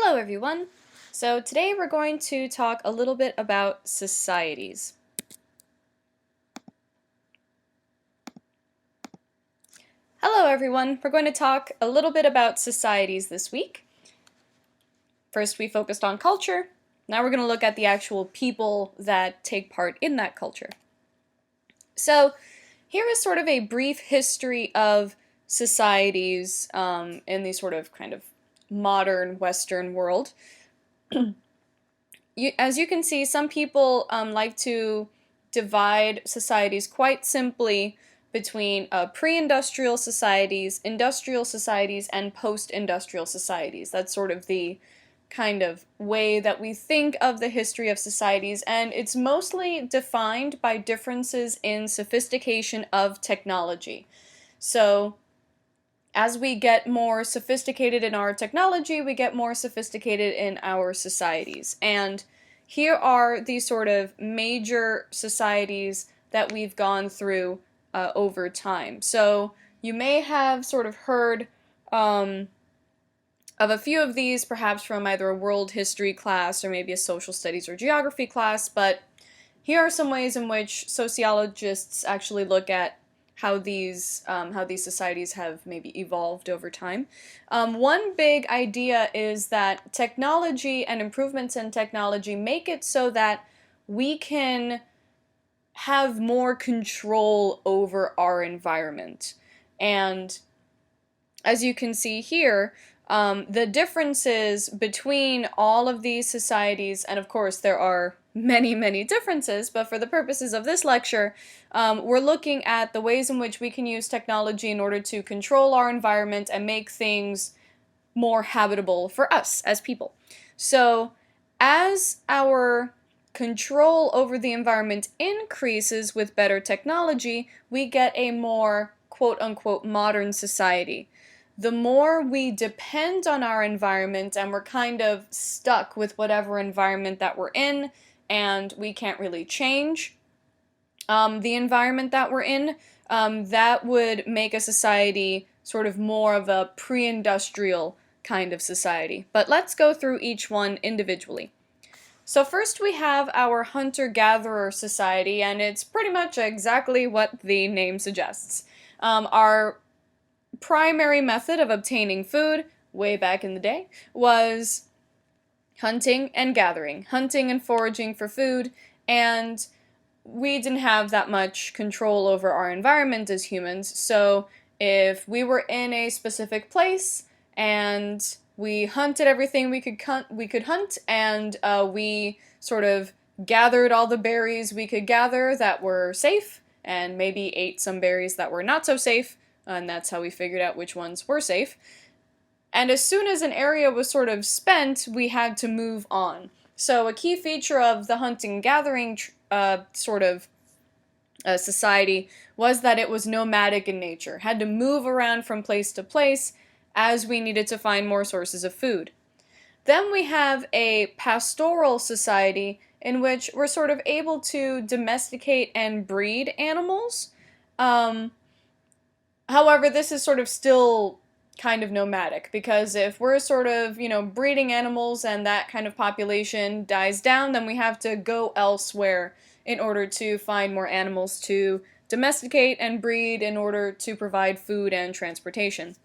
Hello everyone! So today we're going to talk a little bit about societies. Hello everyone! We're going to talk a little bit about societies this week. First we focused on culture. Now we're going to look at the actual people that take part in that culture. So here is sort of a brief history of societies in the sort of kind of modern Western world. As you can see, some people like to divide societies quite simply between pre-industrial societies, industrial societies, and post-industrial societies. That's sort of the kind of way that we think of the history of societies, and it's mostly defined by differences in sophistication of technology. So, as we get more sophisticated in our technology, we get more sophisticated in our societies. And here are the sort of major societies that we've gone through over time. So you may have sort of heard of a few of these, perhaps from either a world history class or maybe a social studies or geography class, but here are some ways in which sociologists actually look at how these societies have maybe evolved over time. One big idea is that technology and improvements in technology make it so that we can have more control over our environment. And as you can see here, the differences between all of these societies, and of course there are many differences, but for the purposes of this lecture, we're looking at the ways in which we can use technology in order to control our environment and make things more habitable for us as people. So, as our control over the environment increases with better technology, we get a more quote-unquote modern society. The more we depend on our environment and we're kind of stuck with whatever environment that we're in, and we can't really change the environment that we're in, that would make a society sort of more of a pre-industrial kind of society. But let's go through each one individually. So first we have our hunter-gatherer society, and it's pretty much exactly what the name suggests. Our primary method of obtaining food, way back in the day, was hunting and gathering, hunting and foraging for food, and we didn't have that much control over our environment as humans, so if we were in a specific place and we hunted everything we could hunt, and we sort of gathered all the berries we could gather that were safe, and maybe ate some berries that were not so safe, and that's how we figured out which ones were safe. And as soon as an area was sort of spent, we had to move on. So a key feature of the hunting-gathering society was that it was nomadic in nature, had to move around from place to place as we needed to find more sources of food. Then we have a pastoral society in which we're sort of able to domesticate and breed animals. However, this is sort of still kind of nomadic, because if we're sort of, breeding animals and that kind of population dies down, then we have to go elsewhere in order to find more animals to domesticate and breed in order to provide food and transportation.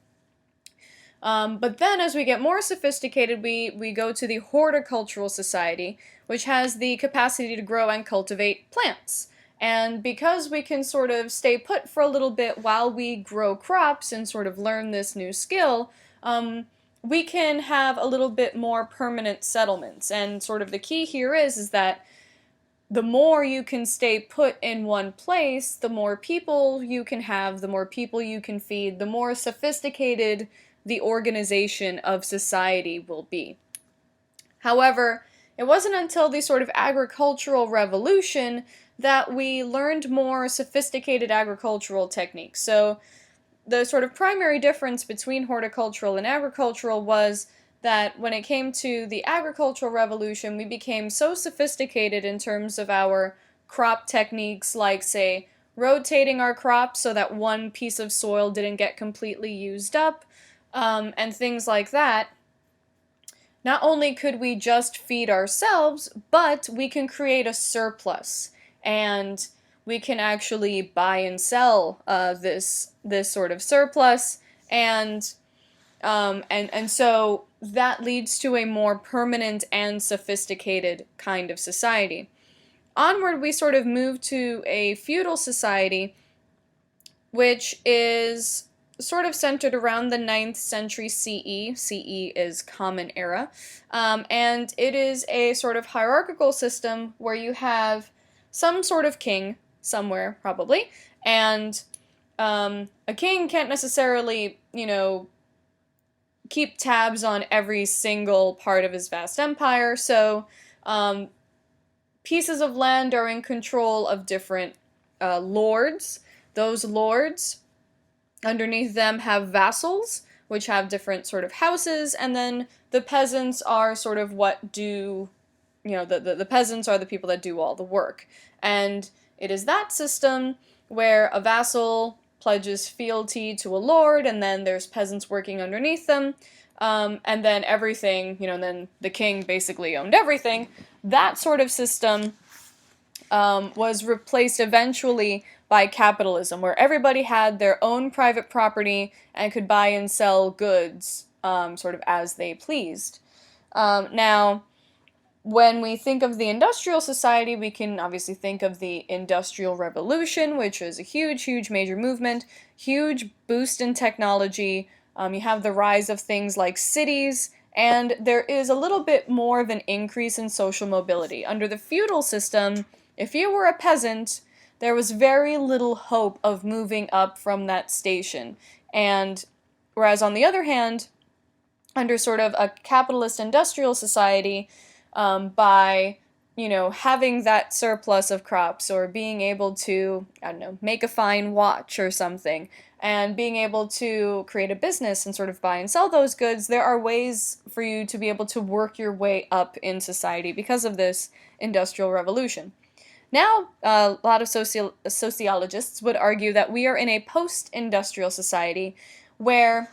But then as we get more sophisticated, we go to the horticultural society, which has the capacity to grow and cultivate plants. And because we can sort of stay put for a little bit while we grow crops and sort of learn this new skill, we can have a little bit more permanent settlements. And sort of the key here is that the more you can stay put in one place, the more people you can have, the more people you can feed, the more sophisticated the organization of society will be. However, it wasn't until the sort of agricultural revolution that we learned more sophisticated agricultural techniques. So the sort of primary difference between horticultural and agricultural was that when it came to the agricultural revolution, we became so sophisticated in terms of our crop techniques, like, say, rotating our crops so that one piece of soil didn't get completely used up, and things like that, not only could we just feed ourselves, but we can create a surplus, and we can actually buy and sell this sort of surplus, and so that leads to a more permanent and sophisticated kind of society. Onward, we sort of move to a feudal society, which is sort of centered around the 9th century CE. CE is Common Era. And it is a sort of hierarchical system where you have some sort of king somewhere, probably, and a king can't necessarily, keep tabs on every single part of his vast empire, so pieces of land are in control of different lords. Those lords, underneath them, have vassals, which have different sort of houses, and then the peasants are sort of the peasants are the people that do all the work. And it is that system where a vassal pledges fealty to a lord, and then there's peasants working underneath them, and then everything, then the king basically owned everything. That sort of system was replaced eventually by capitalism, where everybody had their own private property and could buy and sell goods sort of as they pleased. Now, when we think of the industrial society, we can obviously think of the Industrial Revolution, which is a huge, huge major movement, huge boost in technology. You have the rise of things like cities, and there is a little bit more of an increase in social mobility. Under the feudal system, if you were a peasant, there was very little hope of moving up from that station. And whereas on the other hand, under sort of a capitalist industrial society, by having that surplus of crops, or being able to, make a fine watch or something, and being able to create a business and sort of buy and sell those goods, there are ways for you to be able to work your way up in society because of this industrial revolution. Now, a lot of sociologists would argue that we are in a post-industrial society where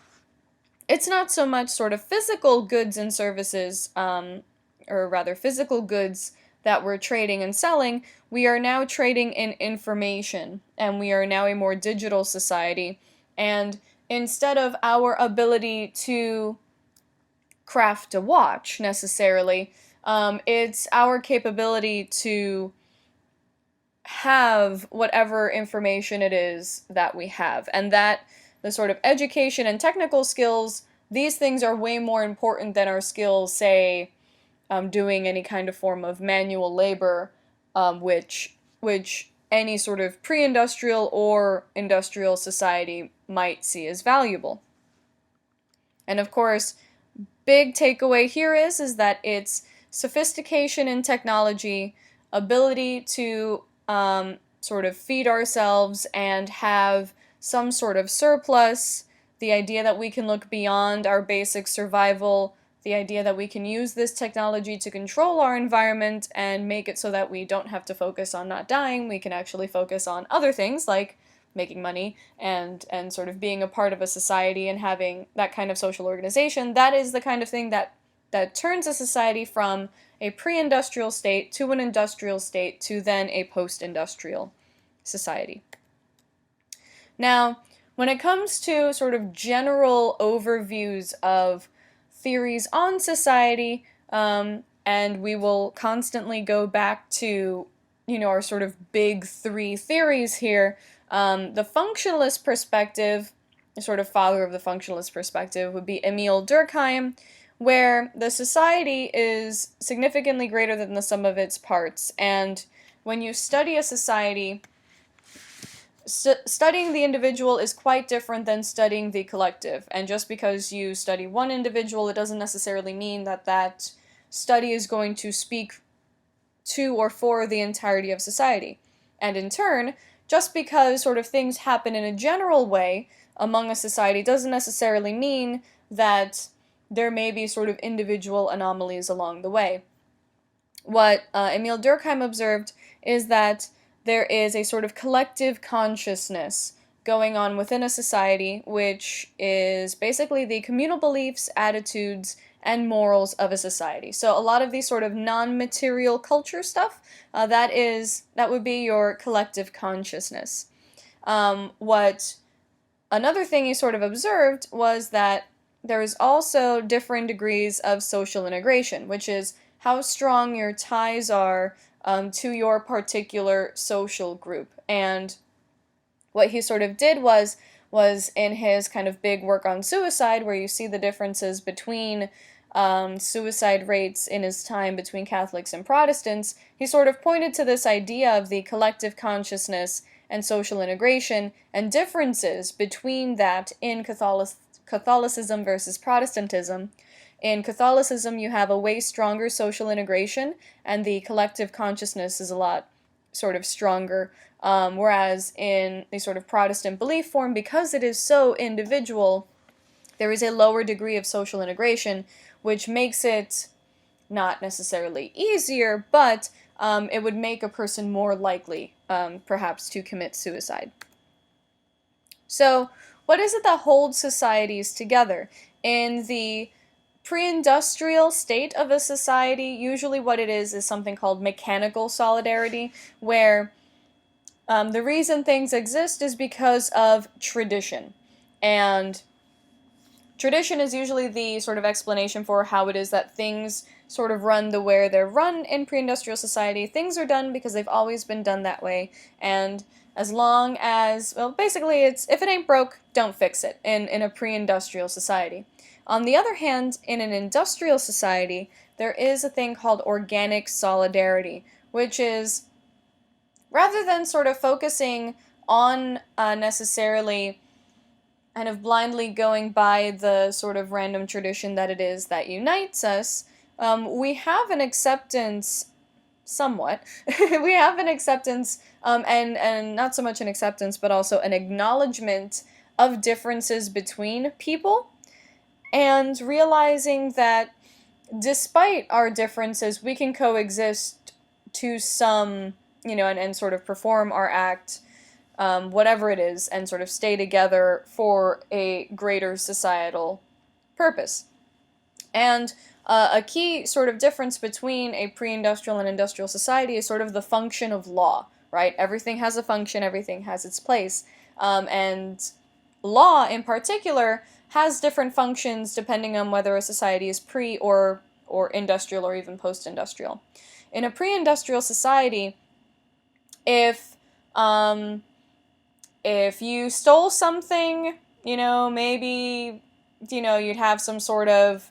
it's not so much sort of physical goods and services, or rather physical goods that we're trading and selling. We are now trading in information, and we are now a more digital society. And instead of our ability to craft a watch necessarily, it's our capability to have whatever information it is that we have, and that the sort of education and technical skills, these things are way more important than our skills, say, doing any kind of form of manual labor, which any sort of pre-industrial or industrial society might see as valuable. And of course, big takeaway here is that it's sophistication in technology, ability to sort of feed ourselves and have some sort of surplus, the idea that we can look beyond our basic survival, the idea that we can use this technology to control our environment and make it so that we don't have to focus on not dying. We can actually focus on other things like making money and sort of being a part of a society and having that kind of social organization. That is the kind of thing that turns a society from a pre-industrial state to an industrial state to then a post-industrial society. Now, when it comes to sort of general overviews of theories on society, and we will constantly go back to, our sort of big three theories here. The functionalist perspective, the sort of father of the functionalist perspective, would be Emil Durkheim, where the society is significantly greater than the sum of its parts. And when you study a society, studying the individual is quite different than studying the collective. And just because you study one individual, it doesn't necessarily mean that that study is going to speak to or for the entirety of society. And in turn, just because sort of things happen in a general way among a society doesn't necessarily mean that there may be sort of individual anomalies along the way. What Emil Durkheim observed is that there is a sort of collective consciousness going on within a society, which is basically the communal beliefs, attitudes, and morals of a society. So a lot of these sort of non-material culture stuff, that would be your collective consciousness. What another thing he sort of observed was that there is also different degrees of social integration, which is how strong your ties are to your particular social group. And what he sort of did was in his kind of big work on suicide, where you see the differences between suicide rates in his time between Catholics and Protestants, he sort of pointed to this idea of the collective consciousness and social integration, and differences between that in Catholicism versus Protestantism. In Catholicism, you have a way stronger social integration, and the collective consciousness is a lot sort of stronger, whereas in the sort of Protestant belief form, because it is so individual, there is a lower degree of social integration, which makes it not necessarily easier, but it would make a person more likely, perhaps, to commit suicide. So, what is it that holds societies together? In the pre-industrial state of a society, usually what it is something called mechanical solidarity, where the reason things exist is because of tradition. And tradition is usually the sort of explanation for how it is that things sort of run the way they're run in pre-industrial society. Things are done because they've always been done that way, and as long as, well, basically it's, if it ain't broke, don't fix it in a pre-industrial society. On the other hand, in an industrial society, there is a thing called organic solidarity, which is, rather than sort of focusing on necessarily kind of blindly going by the sort of random tradition that it is that unites us, we have an acceptance, somewhat, we have an acceptance, and not so much an acceptance, but also an acknowledgement of differences between people, and realizing that despite our differences, we can coexist to some, and sort of perform our act, whatever it is, and sort of stay together for a greater societal purpose. And a key sort of difference between a pre-industrial and industrial society is sort of the function of law, right? Everything has a function, everything has its place. And law, in particular, has different functions depending on whether a society is pre- or industrial or even post-industrial. In a pre-industrial society, if you stole something, maybe, you'd have some sort of,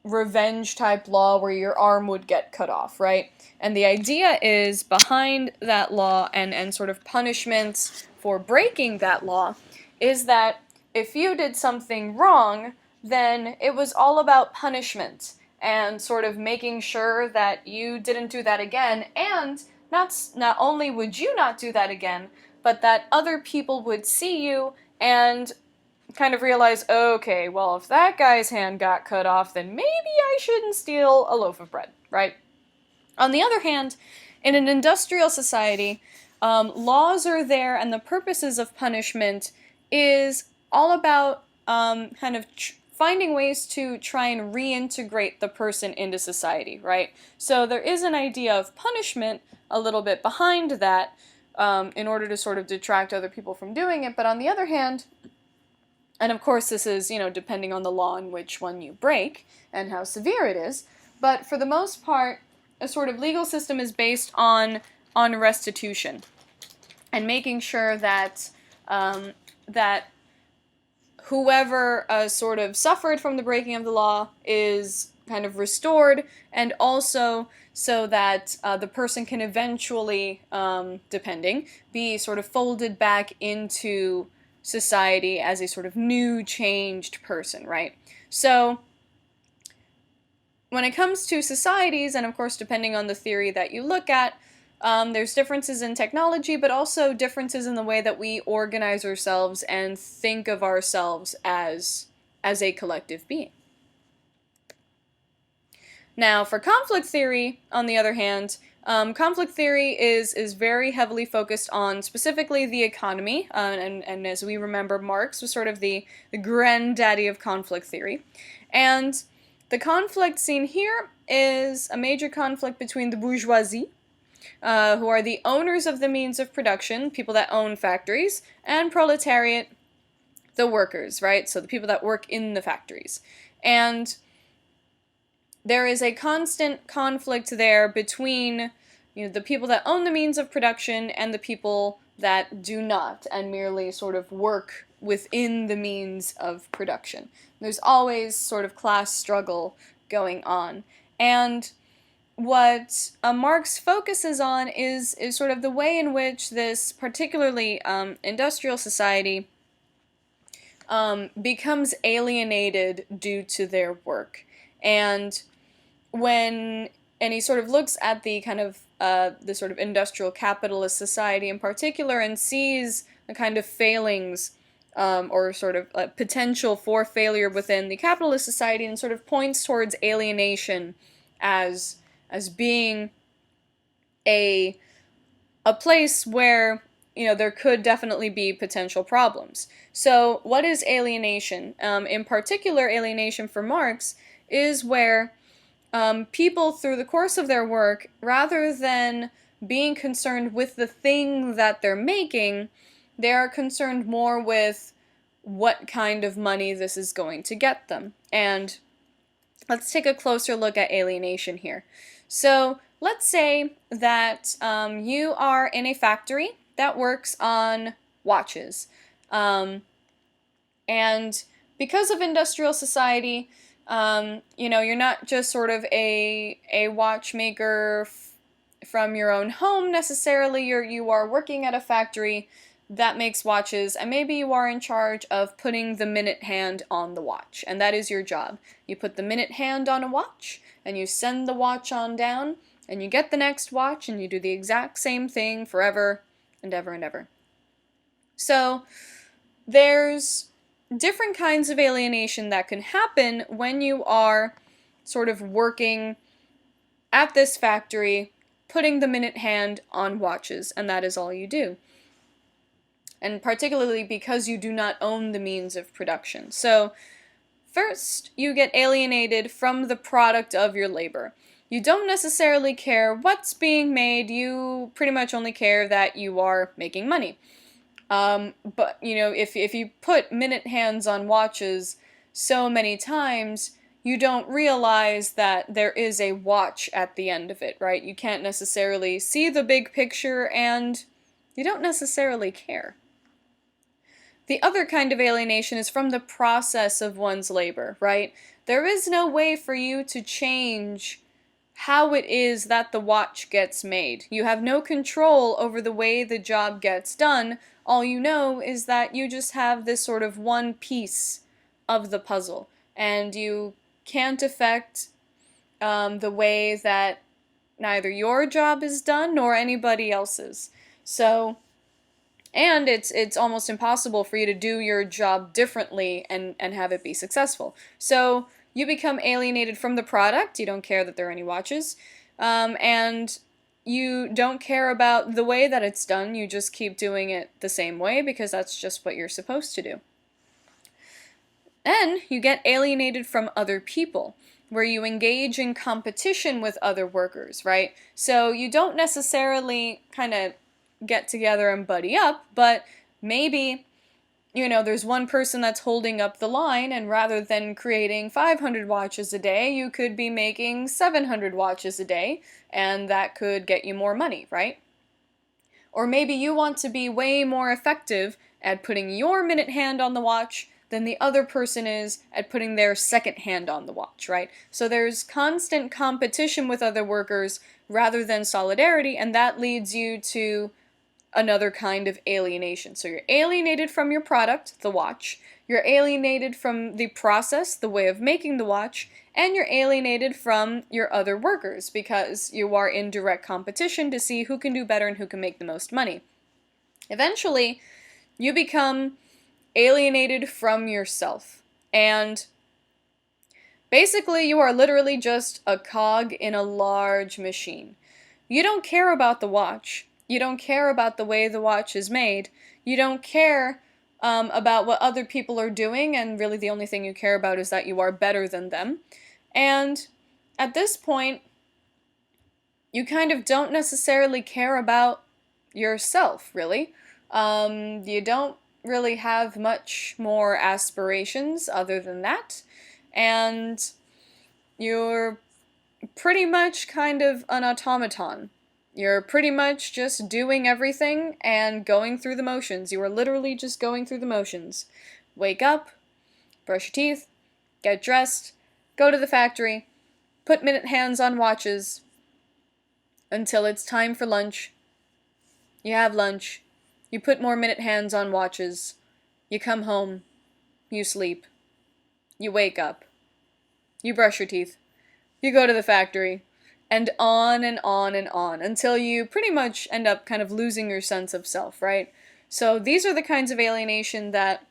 revenge type law where your arm would get cut off, right? And the idea is behind that law and sort of punishments for breaking that law is that if you did something wrong, then it was all about punishment and sort of making sure that you didn't do that again, and not only would you not do that again, but that other people would see you and kind of realize, okay, well, if that guy's hand got cut off, then maybe I shouldn't steal a loaf of bread, right? On the other hand, in an industrial society, laws are there, and the purposes of punishment is all about kind of finding ways to try and reintegrate the person into society, right? So there is an idea of punishment a little bit behind that in order to sort of detract other people from doing it, but on the other hand, and of course this is, depending on the law in which one you break and how severe it is, but for the most part, a sort of legal system is based on restitution and making sure that that whoever sort of suffered from the breaking of the law is kind of restored, and also so that the person can eventually, depending, be sort of folded back into society as a sort of new, changed person, right? So when it comes to societies, and of course depending on the theory that you look at, there's differences in technology, but also differences in the way that we organize ourselves and think of ourselves as a collective being. Now, for conflict theory, on the other hand, Conflict theory is very heavily focused on specifically the economy, and as we remember, Marx was sort of the granddaddy of conflict theory. And the conflict seen here is a major conflict between the bourgeoisie, who are the owners of the means of production, people that own factories, and proletariat, the workers, right? So the people that work in the factories. And there is a constant conflict there between, the people that own the means of production and the people that do not and merely sort of work within the means of production. There's always sort of class struggle going on. And what Marx focuses on is sort of the way in which this particularly industrial society becomes alienated due to their work. And he sort of looks at the kind of the sort of industrial capitalist society in particular and sees the kind of failings or sort of potential for failure within the capitalist society, and sort of points towards alienation as being a place where there could definitely be potential problems. So what is alienation? In particular, alienation for Marx is where people, through the course of their work, rather than being concerned with the thing that they're making, they are concerned more with what kind of money this is going to get them. And let's take a closer look at alienation here. So let's say that you are in a factory that works on watches. And because of industrial society, you're not just sort of a watchmaker from your own home necessarily. You are working at a factory that makes watches, and maybe you are in charge of putting the minute hand on the watch, and that is your job. You put the minute hand on a watch, and you send the watch on down, and you get the next watch, and you do the exact same thing forever and ever and ever. So there's different kinds of alienation that can happen when you are sort of working at this factory, putting the minute hand on watches, and that is all you do. And particularly because you do not own the means of production. So first, you get alienated from the product of your labor. You don't necessarily care what's being made, you pretty much only care that you are making money. But, if you put minute hands on watches so many times, you don't realize that there is a watch at the end of it, right? You can't necessarily see the big picture, and you don't necessarily care. The other kind of alienation is from the process of one's labor, right? There is no way for you to change how it is that the watch gets made. You have no control over the way the job gets done. All you know is that you just have this sort of one piece of the puzzle, and you can't affect the way that neither your job is done nor anybody else's. And it's almost impossible for you to do your job differently and have it be successful. So you become alienated from the product. You don't care that there are any watches. And you don't care about the way that it's done. You just keep doing it the same way because that's just what you're supposed to do. Then you get alienated from other people, where you engage in competition with other workers, right? So you don't necessarily kind of get together and buddy up, but maybe, there's one person that's holding up the line, and rather than creating 500 watches a day, you could be making 700 watches a day, and that could get you more money, right? Or maybe you want to be way more effective at putting your minute hand on the watch than the other person is at putting their second hand on the watch, right? So there's constant competition with other workers rather than solidarity, and that leads you to another kind of alienation. So you're alienated from your product, the watch, you're alienated from the process, the way of making the watch, and you're alienated from your other workers because you are in direct competition to see who can do better and who can make the most money. Eventually, you become alienated from yourself, and basically you are literally just a cog in a large machine. you don't care about the watch. You don't care about the way the watch is made. You don't care about what other people are doing, and really the only thing you care about is that you are better than them. And at this point, you kind of don't necessarily care about yourself, really. You don't really have much more aspirations other than that. And you're pretty much kind of an automaton. You're pretty much just doing everything and going through the motions. You are literally just going through the motions. Wake up, brush your teeth, get dressed, go to the factory, put minute hands on watches until it's time for lunch. You have lunch. You put more minute hands on watches. You come home. You sleep. You wake up. You brush your teeth. You go to the factory. And on and on and on until you pretty much end up kind of losing your sense of self, right? So these are the kinds of alienation that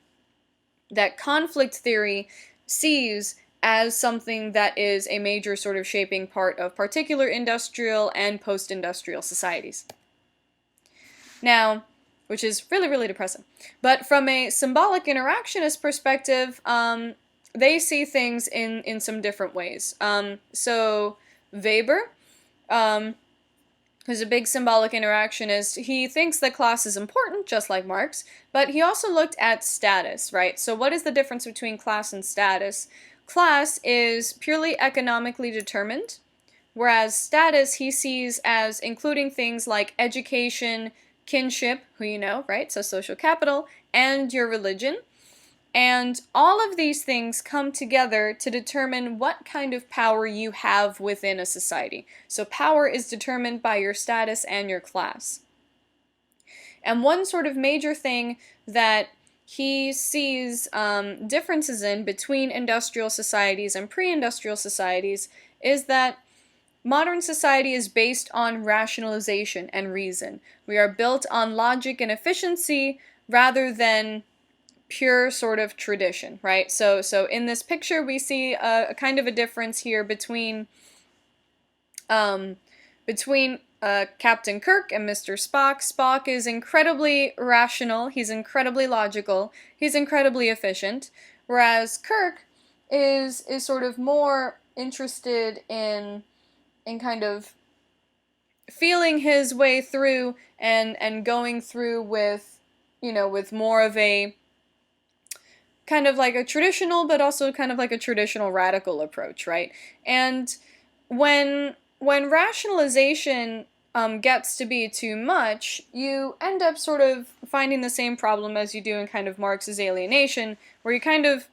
conflict theory sees as something that is a major sort of shaping part of particular industrial and post-industrial societies. Now, which is really, really depressing. But from a symbolic interactionist perspective, they see things in some different ways. So Weber, who's a big symbolic interactionist, he thinks that class is important, just like Marx, but he also looked at status, right? So what is the difference between class and status? Class is purely economically determined, whereas status he sees as including things like education, kinship, who you know, right? So social capital, and your religion. And all of these things come together to determine what kind of power you have within a society. So power is determined by your status and your class. And one sort of major thing that he sees differences in between industrial societies and pre-industrial societies is that modern society is based on rationalization and reason. We are built on logic and efficiency rather than pure sort of tradition, right? So in this picture we see a kind of a difference here between Captain Kirk and Mr. Spock. Spock is incredibly rational, he's incredibly logical, he's incredibly efficient, whereas Kirk is sort of more interested in kind of feeling his way through and going through with, you know, with more of a kind of like a traditional, but also kind of like a traditional radical approach, right? And when rationalization gets to be too much, you end up sort of finding the same problem as you do in kind of Marx's Alienation, where you kind of,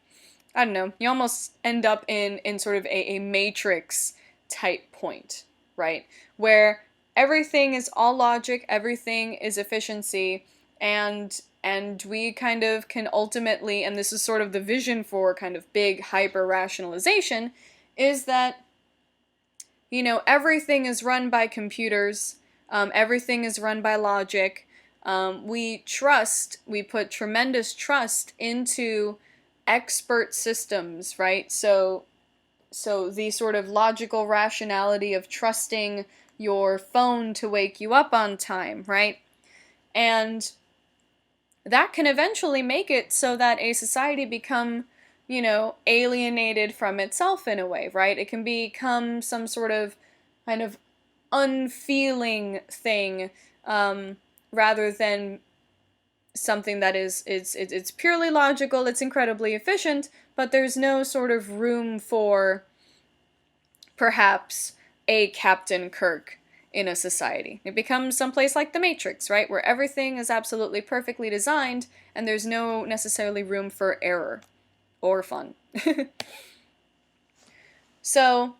I don't know, you almost end up in sort of a matrix type point, right? Where everything is all logic, everything is efficiency, and we kind of can ultimately, and this is sort of the vision for kind of big hyper-rationalization, is that, you know, everything is run by computers, everything is run by logic, we put tremendous trust into expert systems, right? So the sort of logical rationality of trusting your phone to wake you up on time, right? And that can eventually make it so that a society become, you know, alienated from itself in a way, right? It can become some sort of kind of unfeeling thing, rather than something that it's purely logical, it's incredibly efficient, but there's no sort of room for perhaps a Captain Kirk in a society. It becomes someplace like the Matrix, right? Where everything is absolutely perfectly designed and there's no necessarily room for error or fun. So,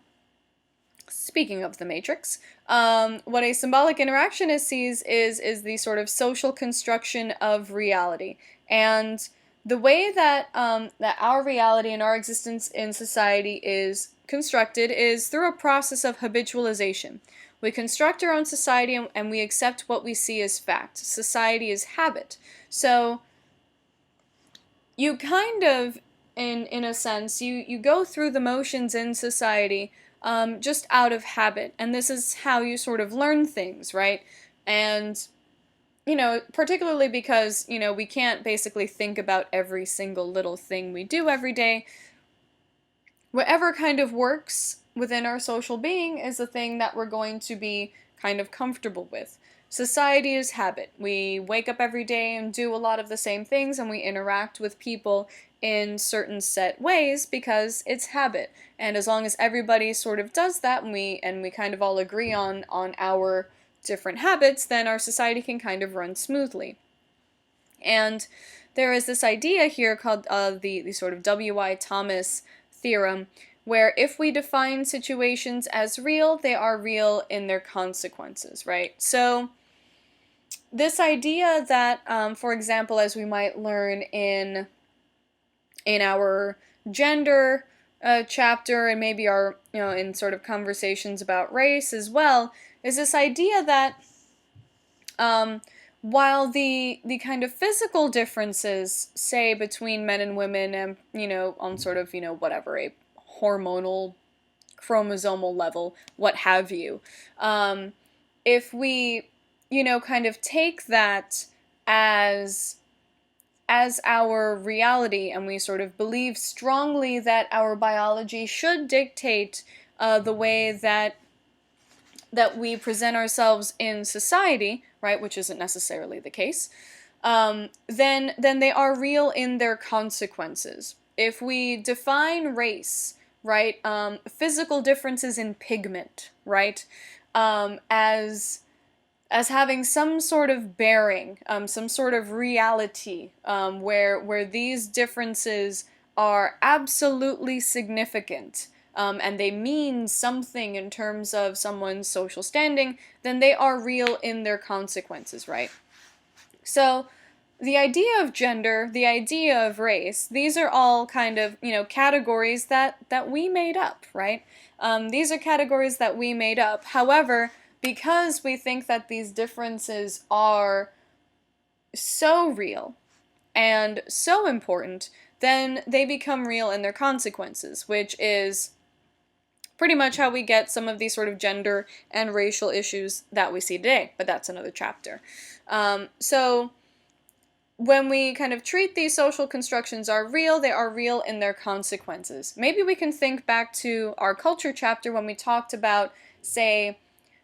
speaking of the Matrix, what a symbolic interactionist sees is the sort of social construction of reality. And the way that that our reality and our existence in society is constructed is through a process of habitualization. We construct our own society and we accept what we see as fact. Society is habit. So you kind of in a sense. You go through the motions in society just out of habit, and this is how you sort of learn things, right? And particularly because, we can't basically think about every single little thing we do every day. Whatever kind of works within our social being is the thing that we're going to be kind of comfortable with. Society is habit. We wake up every day and do a lot of the same things, and we interact with people in certain set ways because it's habit. And as long as everybody sort of does that, and we kind of all agree on our different habits, then our society can kind of run smoothly. And there is this idea here called the sort of W.I. Thomas theorem, where if we define situations as real, they are real in their consequences, right? So this idea that, for example, as we might learn in our gender chapter, and maybe our, in sort of conversations about race as well, is this idea that while the kind of physical differences, say, between men and women, and, on sort of, whatever, a hormonal, chromosomal level, what have you, if we, kind of take that as our reality, and we sort of believe strongly that our biology should dictate the way that we present ourselves in society, right, which isn't necessarily the case, then they are real in their consequences. If we define race, right, physical differences in pigment, right, as having some sort of bearing, some sort of reality, where these differences are absolutely significant, and they mean something in terms of someone's social standing, then they are real in their consequences, right? So the idea of gender, the idea of race, these are all kind of, categories that we made up, right? These are categories that we made up. However, because we think that these differences are so real and so important, then they become real in their consequences, which is pretty much how we get some of these sort of gender and racial issues that we see today, but that's another chapter. So when we kind of treat these social constructions are real, they are real in their consequences. Maybe we can think back to our culture chapter when we talked about, say,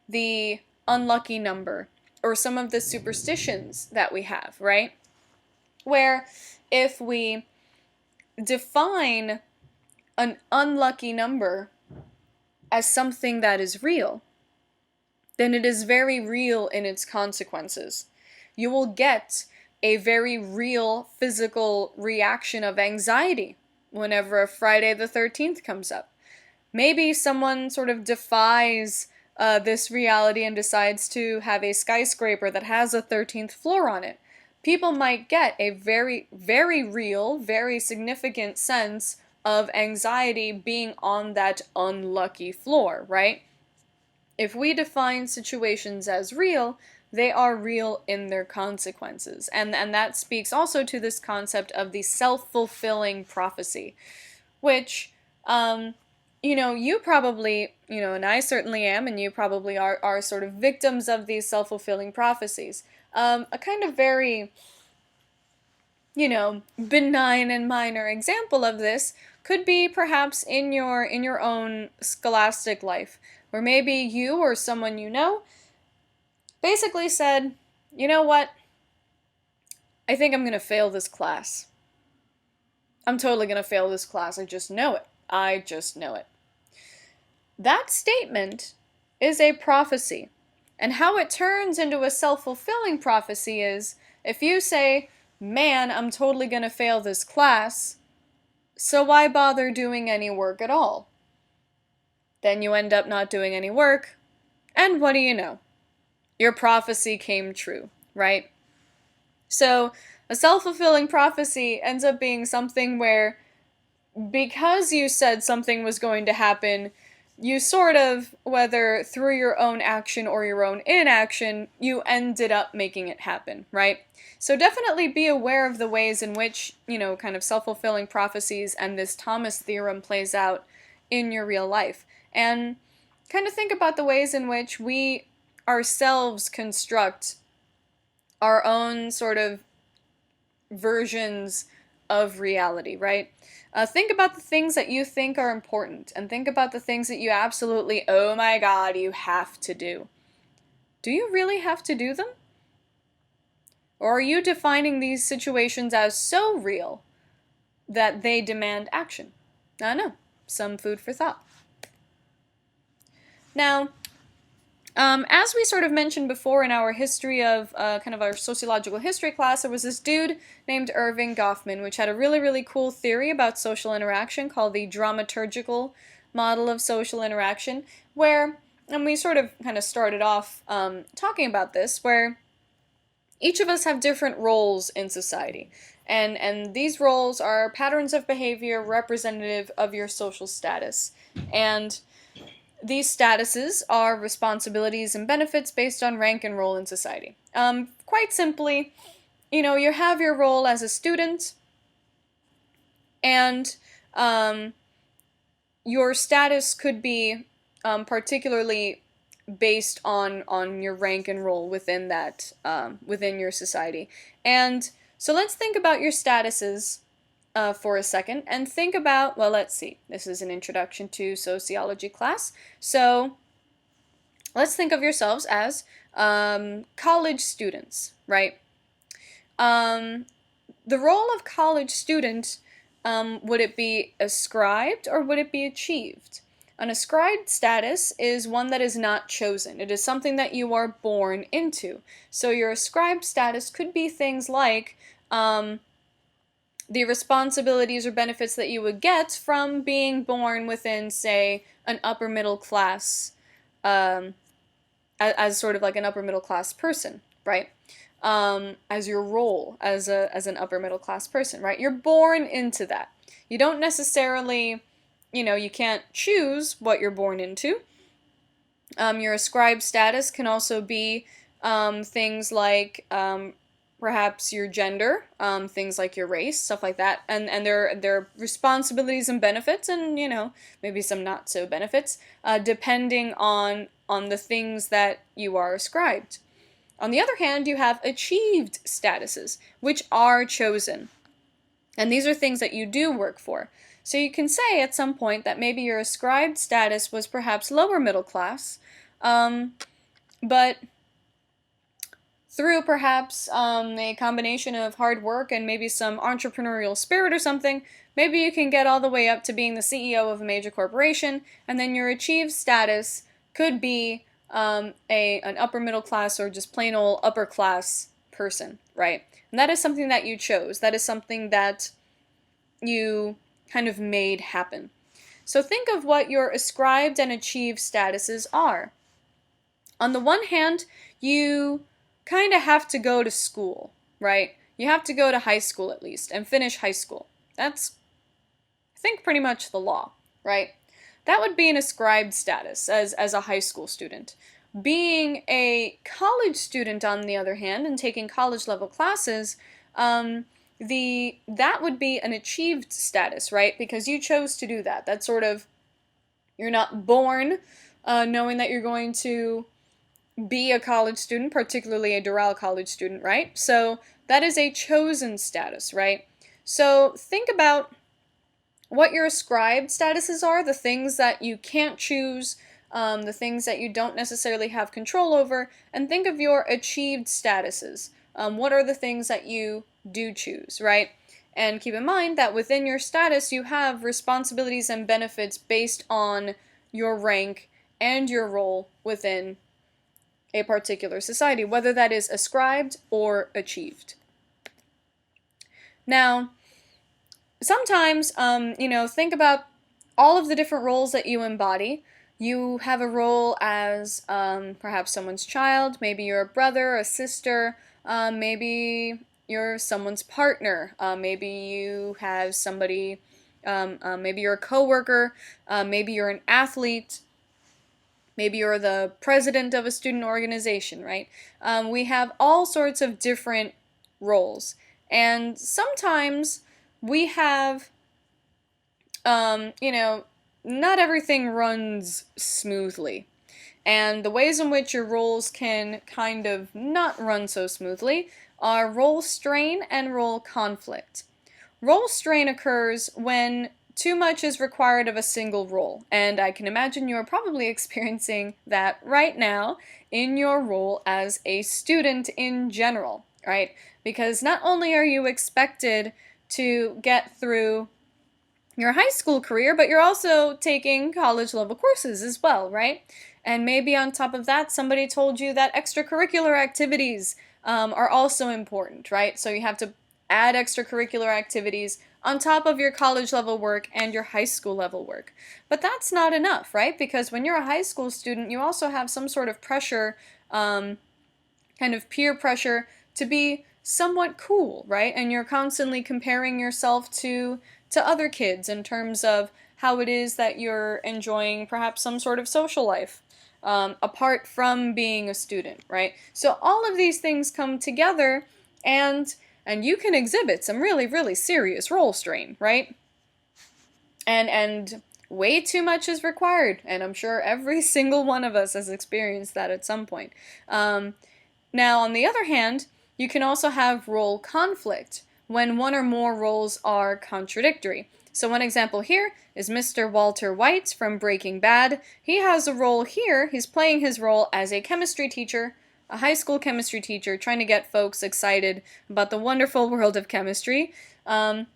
the unlucky number, or some of the superstitions that we have, right? Where if we define an unlucky number as something that is real, then it is very real in its consequences. You will get a very real physical reaction of anxiety whenever a Friday the 13th comes up. Maybe someone sort of defies this reality and decides to have a skyscraper that has a 13th floor on it. People might get a very, very real, very significant sense of anxiety being on that unlucky floor, right? If we define situations as real, they are real in their consequences. And that speaks also to this concept of the self-fulfilling prophecy, which, you probably, and I certainly am, and you probably are sort of victims of these self-fulfilling prophecies. A kind of very, benign and minor example of this could be perhaps in your own scholastic life, where maybe you or someone you know basically said, you know what, I think I'm going to fail this class. I'm totally going to fail this class. I just know it. I just know it. That statement is a prophecy. And how it turns into a self-fulfilling prophecy is, if you say, man, I'm totally going to fail this class, so why bother doing any work at all? Then you end up not doing any work, and what do you know? Your prophecy came true, right? So a self-fulfilling prophecy ends up being something where, because you said something was going to happen, you sort of, whether through your own action or your own inaction, you ended up making it happen, right? So definitely be aware of the ways in which, kind of self-fulfilling prophecies and this Thomas theorem plays out in your real life. And kind of think about the ways in which we ourselves construct our own sort of versions of reality, right? Think about the things that you think are important, and think about the things that you absolutely, oh my god, you have to do. Do you really have to do them? Or are you defining these situations as so real that they demand action? I don't know. Some food for thought. Now, as we sort of mentioned before in our history of, kind of our sociological history class, there was this dude named Irving Goffman, which had a really, really cool theory about social interaction called the dramaturgical model of social interaction, where, and we sort of kind of started off talking about this, where each of us have different roles in society. And these roles are patterns of behavior representative of your social status. And these statuses are responsibilities and benefits based on rank and role in society. Quite simply, you have your role as a student, and your status could be particularly based on your rank and role within that, within your society. And so let's think about your statuses for a second, and think about, well, let's see, this is an introduction to sociology class, so let's think of yourselves as college students, right? The role of college student, would it be ascribed or would it be achieved? An ascribed status is one that is not chosen. It is something that you are born into. So your ascribed status could be things like the responsibilities or benefits that you would get from being born within, say, an upper middle class, as sort of like an upper middle class person, right? As your role as an upper middle class person, right? You're born into that. You don't necessarily, you can't choose what you're born into. Your ascribed status can also be things like perhaps your gender, things like your race, stuff like that, and there are responsibilities and benefits, and maybe some not so benefits, depending on the things that you are ascribed. On the other hand, you have achieved statuses, which are chosen, and these are things that you do work for. So you can say at some point that maybe your ascribed status was perhaps lower middle class, but through perhaps a combination of hard work and maybe some entrepreneurial spirit or something, maybe you can get all the way up to being the CEO of a major corporation, and then your achieved status could be an upper middle class or just plain old upper class person, right? And that is something that you chose. That is something that you kind of made happen. So think of what your ascribed and achieved statuses are. On the one hand, you kind of have to go to school, right? You have to go to high school at least and finish high school. That's, I think, pretty much the law, right? That would be an ascribed status as a high school student. Being a college student, on the other hand, and taking college level classes, that would be an achieved status, right? Because you chose to do that. That's sort of, you're not born knowing that you're going to be a college student, particularly a Doral college student, right? So that is a chosen status, right? So think about what your ascribed statuses are, the things that you can't choose, the things that you don't necessarily have control over, and think of your achieved statuses. What are the things that you do choose, right? And keep in mind that within your status you have responsibilities and benefits based on your rank and your role within a particular society, whether that is ascribed or achieved. Now, sometimes, think about all of the different roles that you embody. You have a role as perhaps someone's child, maybe you're a brother, a sister, maybe you're someone's partner, maybe you have somebody Maybe you're a coworker, maybe you're an athlete, maybe you're the president of a student organization, right? We have all sorts of different roles. And sometimes we have, not everything runs smoothly. And the ways in which your roles can kind of not run so smoothly are role strain and role conflict. Role strain occurs when too much is required of a single role, and I can imagine you are probably experiencing that right now in your role as a student in general, right? Because not only are you expected to get through your high school career, but you're also taking college level courses as well, right? And maybe on top of that, somebody told you that extracurricular activities are also important, right? So you have to add extracurricular activities on top of your college level work and your high school level work. But that's not enough, right? Because when you're a high school student, you also have some sort of pressure, kind of peer pressure, to be somewhat cool, right? And you're constantly comparing yourself to other kids in terms of how it is that you're enjoying perhaps some sort of social life, apart from being a student, right? So all of these things come together, and you can exhibit some really, really serious role strain, right? And way too much is required, and I'm sure every single one of us has experienced that at some point. Now, on the other hand, you can also have role conflict, when one or more roles are contradictory. So one example here is Mr. Walter White from Breaking Bad. He has a role here, he's playing his role as a chemistry teacher, a high school chemistry teacher, trying to get folks excited about the wonderful world of chemistry. On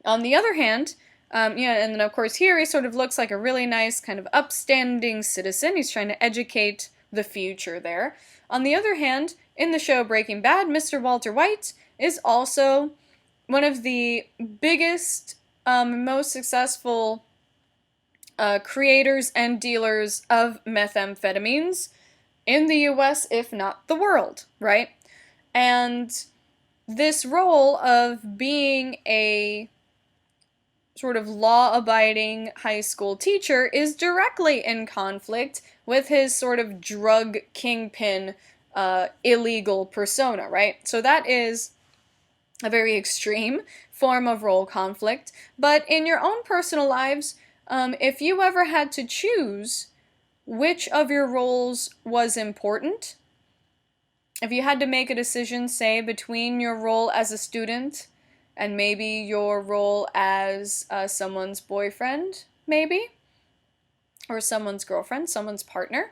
the other hand, and then of course here he sort of looks like a really nice kind of upstanding citizen. He's trying to educate the future there. On the other hand, in the show Breaking Bad, Mr. Walter White is also one of the biggest, most successful creators and dealers of methamphetamines in the US, if not the world, right? And this role of being a sort of law-abiding high school teacher is directly in conflict with his sort of drug kingpin, illegal persona, right? So that is a very extreme form of role conflict. But in your own personal lives, if you ever had to choose which of your roles was important, if you had to make a decision, say, between your role as a student and maybe your role as someone's boyfriend, maybe, or someone's girlfriend, someone's partner,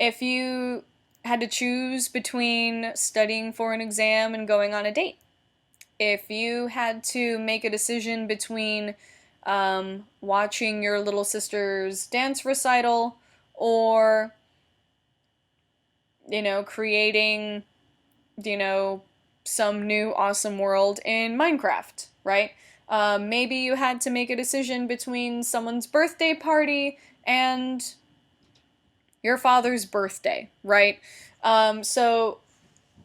if you had to choose between studying for an exam and going on a date, if you had to make a decision between watching your little sister's dance recital or, creating, some new awesome world in Minecraft, right? Maybe you had to make a decision between someone's birthday party and your father's birthday, right? So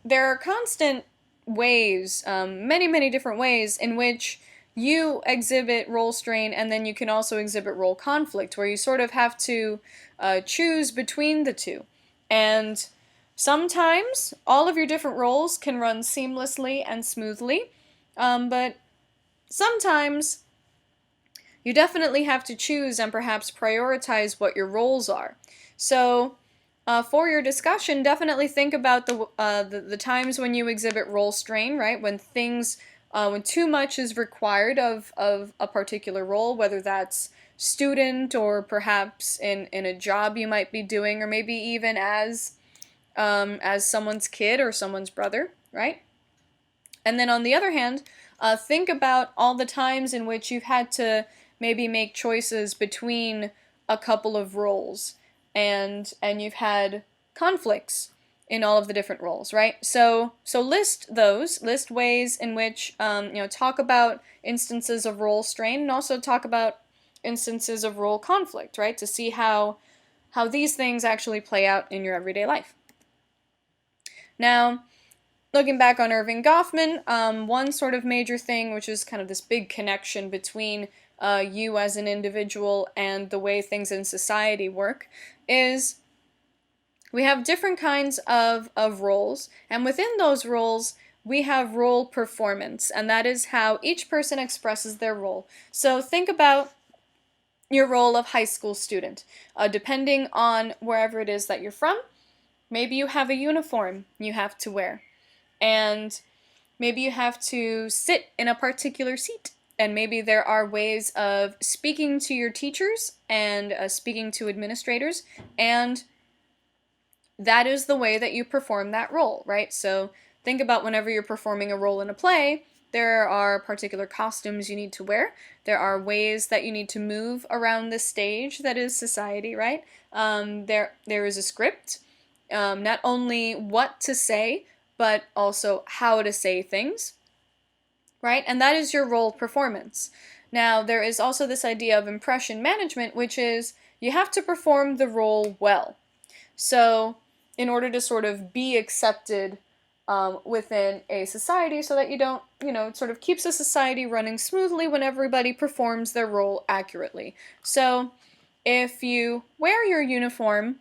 there are constant ways, many, many different ways in which you exhibit role strain, and then you can also exhibit role conflict, where you sort of have to choose between the two. And sometimes all of your different roles can run seamlessly and smoothly, but sometimes you definitely have to choose and perhaps prioritize what your roles are. So for your discussion, definitely think about the times when you exhibit role strain, right? When things, when too much is required of a particular role, whether that's student or perhaps in a job you might be doing, or maybe even as someone's kid or someone's brother, right? And then on the other hand, think about all the times in which you've had to maybe make choices between a couple of roles, and you've had conflicts in all of the different roles, right? So list ways in which, talk about instances of role strain, and also talk about instances of role conflict, right? To see how these things actually play out in your everyday life. Now, looking back on Irving Goffman, one sort of major thing, which is kind of this big connection between you as an individual and the way things in society work, is we have different kinds of roles, and within those roles, we have role performance, and that is how each person expresses their role. So think about your role of high school student. Depending on wherever it is that you're from, maybe you have a uniform you have to wear, and maybe you have to sit in a particular seat, and maybe there are ways of speaking to your teachers and speaking to administrators, and that is the way that you perform that role, right? So think about whenever you're performing a role in a play, there are particular costumes you need to wear. There are ways that you need to move around the stage that is society, right? There is a script, not only what to say, but also how to say things, right? And that is your role performance. Now, there is also this idea of impression management, which is you have to perform the role well. So, in order to sort of be accepted within a society, so that you don't, it sort of keeps a society running smoothly when everybody performs their role accurately. So, if you wear your uniform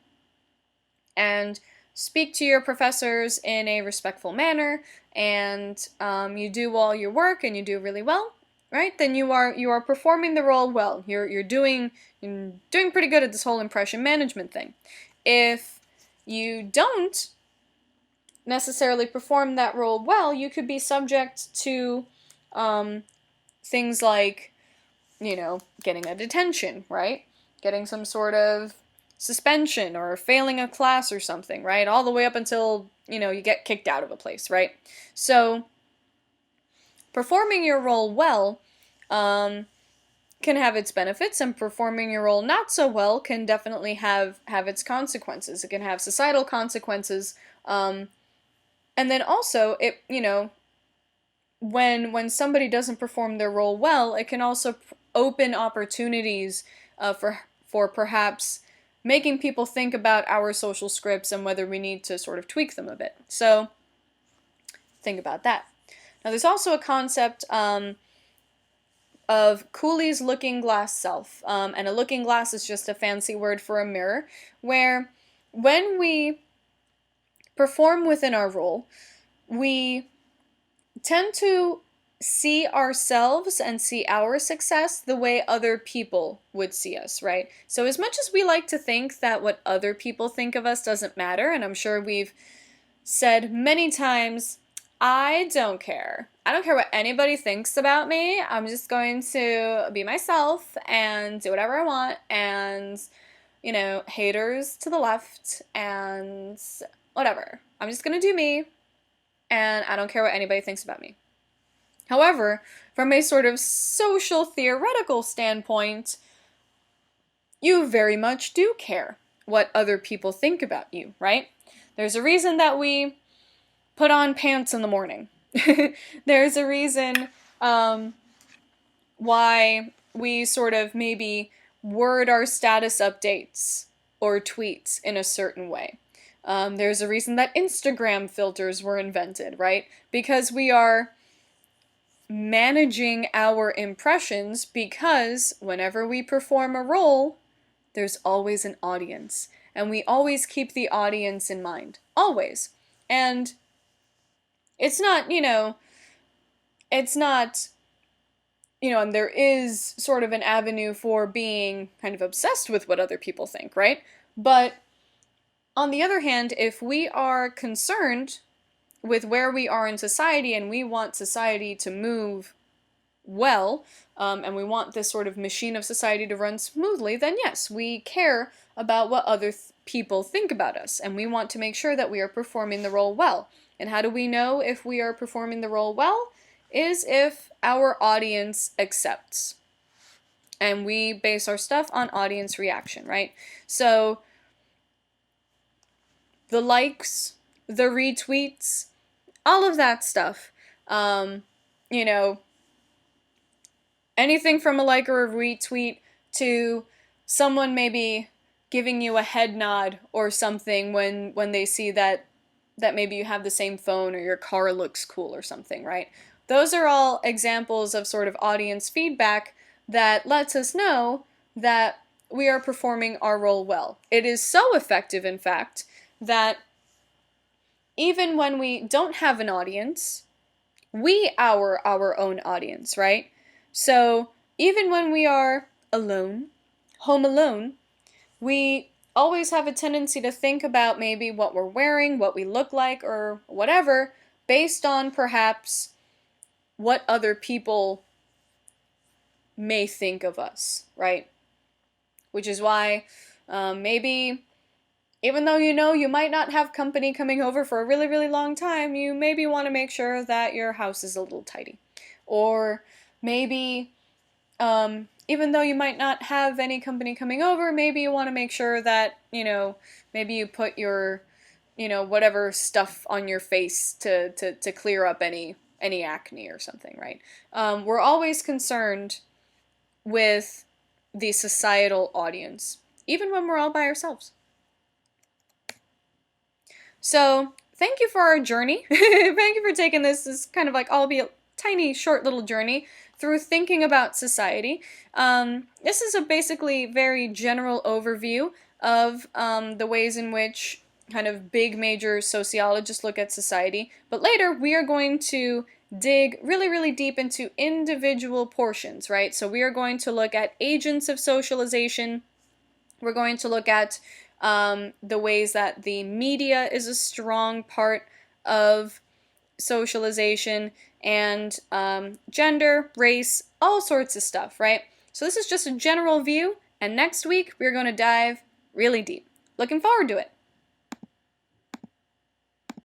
and speak to your professors in a respectful manner, and you do all your work and you do really well, right? Then you are performing the role well. You're doing pretty good at this whole impression management thing. If you don't necessarily perform that role well, you could be subject to things like, getting a detention, right? Getting some sort of suspension or failing a class or something, right? All the way up until, you get kicked out of a place, right? So, performing your role well can have its benefits, and performing your role not so well can definitely have its consequences. It can have societal consequences, and then also, when somebody doesn't perform their role well, it can also open opportunities for perhaps making people think about our social scripts and whether we need to sort of tweak them a bit. So, think about that. Now, there's also a concept of Cooley's looking glass self, and a looking glass is just a fancy word for a mirror, where when we perform within our role, we tend to see ourselves and see our success the way other people would see us, right? So as much as we like to think that what other people think of us doesn't matter, and I'm sure we've said many times, I don't care. I don't care what anybody thinks about me. I'm just going to be myself and do whatever I want, and, haters to the left and whatever. I'm just going to do me, and I don't care what anybody thinks about me. However, from a sort of social theoretical standpoint, you very much do care what other people think about you, right? There's a reason that we put on pants in the morning. There's a reason why we sort of maybe word our status updates or tweets in a certain way. There's a reason that Instagram filters were invented, right? Because we are managing our impressions, because whenever we perform a role, there's always an audience. And we always keep the audience in mind. Always. And it's not, and there is sort of an avenue for being kind of obsessed with what other people think, right? But on the other hand, if we are concerned with where we are in society and we want society to move well, and we want this sort of machine of society to run smoothly, then yes, we care about what other people think about us, and we want to make sure that we are performing the role well. And how do we know if we are performing the role well? Is if our audience accepts. And we base our stuff on audience reaction, right? So, the likes, the retweets, all of that stuff, anything from a like or a retweet to someone maybe giving you a head nod or something when they see that that maybe you have the same phone or your car looks cool or something, right? Those are all examples of sort of audience feedback that lets us know that we are performing our role well. It is so effective, in fact, that even when we don't have an audience, we are our own audience, right? So even when we are alone, home alone, we always have a tendency to think about maybe what we're wearing, what we look like, or whatever, based on perhaps what other people may think of us, right? Which is why maybe, even though you know you might not have company coming over for a really, really long time, you maybe want to make sure that your house is a little tidy. Or maybe, even though you might not have any company coming over, maybe you want to make sure that, maybe you put your, whatever stuff on your face to clear up any acne or something, right? We're always concerned with the societal audience, even when we're all by ourselves. So, thank you for our journey. Thank you for taking this kind of like, albeit tiny, short little journey through thinking about society. This is a basically very general overview of the ways in which kind of big major sociologists look at society. But later, we are going to dig really, really deep into individual portions, right? So we are going to look at agents of socialization. We're going to look at the ways that the media is a strong part of socialization, and gender, race, all sorts of stuff, right? So this is just a general view, and next week we're going to dive really deep. Looking forward to it.